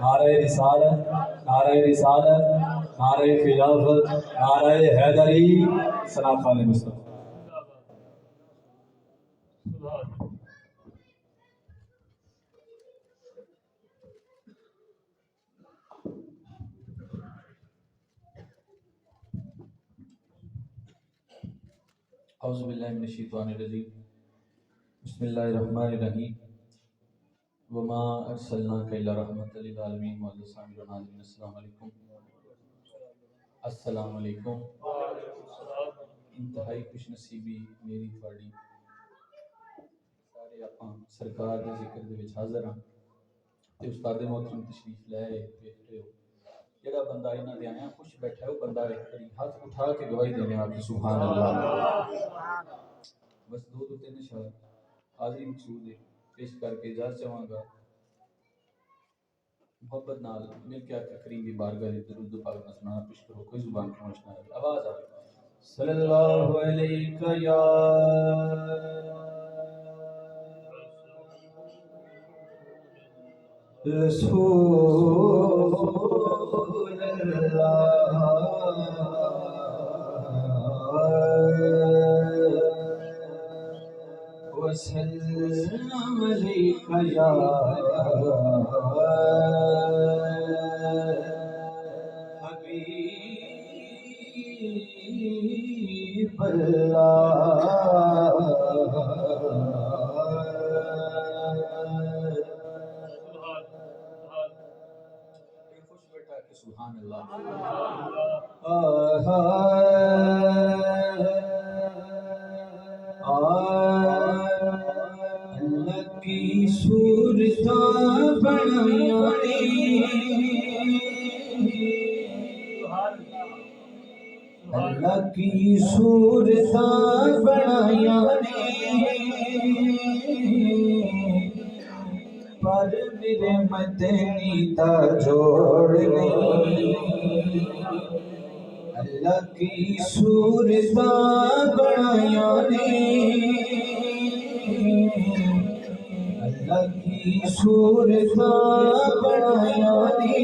نعرہ رسالت، نعرہ رسالت، نعرہ خلافت، نعرہ حیدری، سلام خان مصطفیٰ۔ اعوذ باللہ من الشیطان الرجیم، بسم اللہ الرحمن الرحیم، وما ارسلناک الا رحمۃ للعالمین، معزز سامعین و ناظرین، السلام علیکم۔ السلام علیکم۔ انتہائی خوش نصیبی میری تھوڑی سارے آپاں سرکار دے ذکر دے وچ حاضر ہاں تے استاد محترم تشریف لے رہے ہو، جڑا بندہ انہاں دے آیا خوش بیٹھا ہے وہ بندہ ایک بڑی ہاتھ اٹھا کے گواہی دینے آ کے سبحان اللہ۔ بس دو تین اشعار حاضری مقصود ہے پیش کر کے اجازت چاہواں گا، محبت نال مل کے آقا کریم کی بارگاہ میں درود پاک نہ سنانا پیش کرو، کوئی زبان کی مشنا ہے آواز آ صلی اللہ علیہ یا رسول اللہ وسلم علیک یا حبیب اللہ۔ سبحان اللہ۔ اللہ کی صورتاں بنایا نے، اللہ کی صورتاں بنایا نے، پر میرے مدنی دا جوڑ نہیں۔ اللہ کی صورتاں بنایا نے، اللہ کی صورتاں بنایا نے،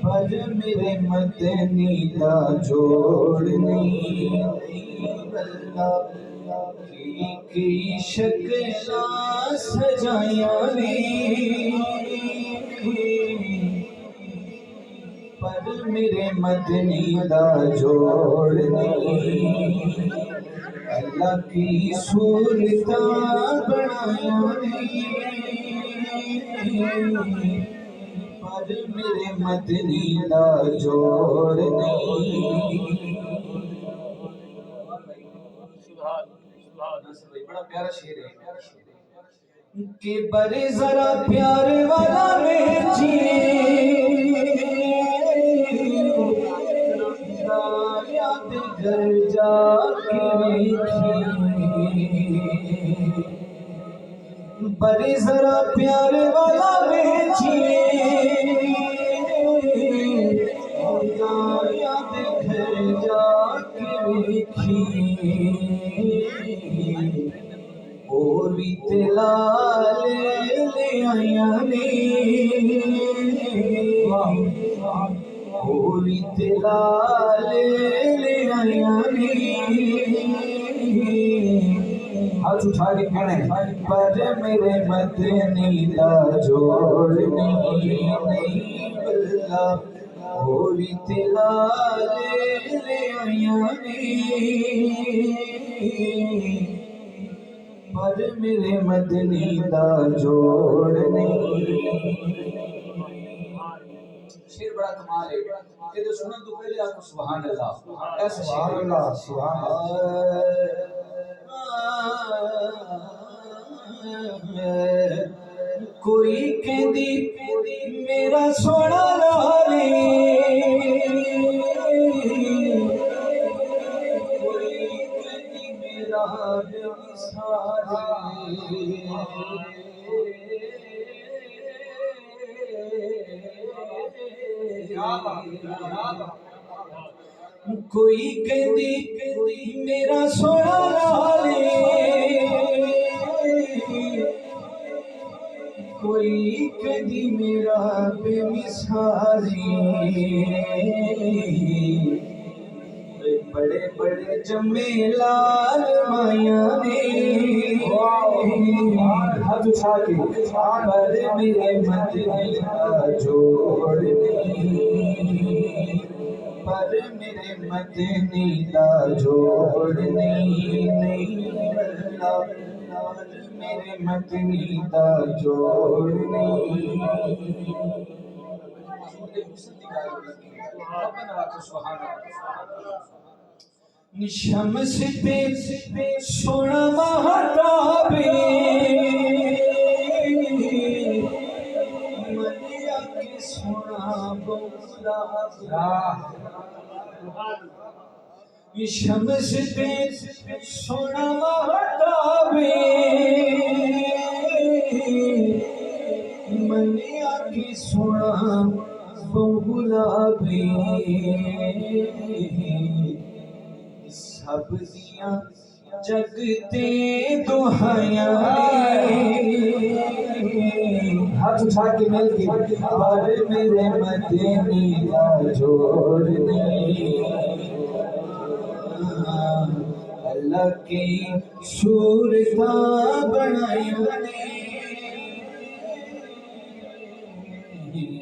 پر میرے مدنی دا جوڑ نہیں۔ اللہ کی شکلاں سجایا نے، پر میرے مدنی دا جوڑ نہیں۔ اللہ کی صورتاں بنایا نے، پر میرے مدنی دا جوڑ نہیں۔ بڑا پیارا شعر ہے کہ برے ذرا پیار والا ویچیے، یاد گھر جا کے ویکھیے، برے ذرا پیار والا ویچیے، یاد گھر جا کے ویکھیے، اور لال لے آیا نے، اور لال لے آیا نے، ہاتھ اٹھا کے کہنا ہے پر میرے مدنی دا جوڑ نہیں۔ اللہ اور لال لے آیا نے، پر میرے مدنی دا جوڑ نہیں۔ شیر بڑا کمال ہے، یہ تو سنن تو پہلے آپ کو سبحان اللہ، سبحان اللہ، سبحان اللہ۔ کوئی کہندی میرا سونا لالے، کوئی کہندی میرا سونا لالے، کوئی کدی میرا بے مثالی بڑے بڑے جمے لال مائیاں نے ہاتھ اٹھا کے پر میرے مدنی کا جوڑ نہیں پر میرے مدنی کا جوڑ نہیں اللہ میرے مدنی کا جوڑ نہیں شمس پہ سونا مہتاب ملیا کے سونا گلاب شمس پہ سونا مہتاب ملیا کے سونا گلاب سب دیاں جگتے دہائیاں ہاتھ اٹھا کے مل کے پر میرے مدنی کا جوڑ نہیں اللہ کی صورتاں بنائیاں نے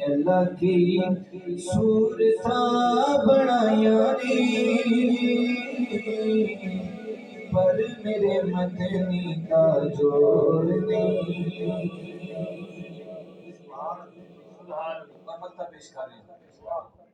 اللہ کی صورتاں بنائیاں نے پر میرے مدنی کا جوڑ نہیں اور مطلب پیش کر رہے ہیں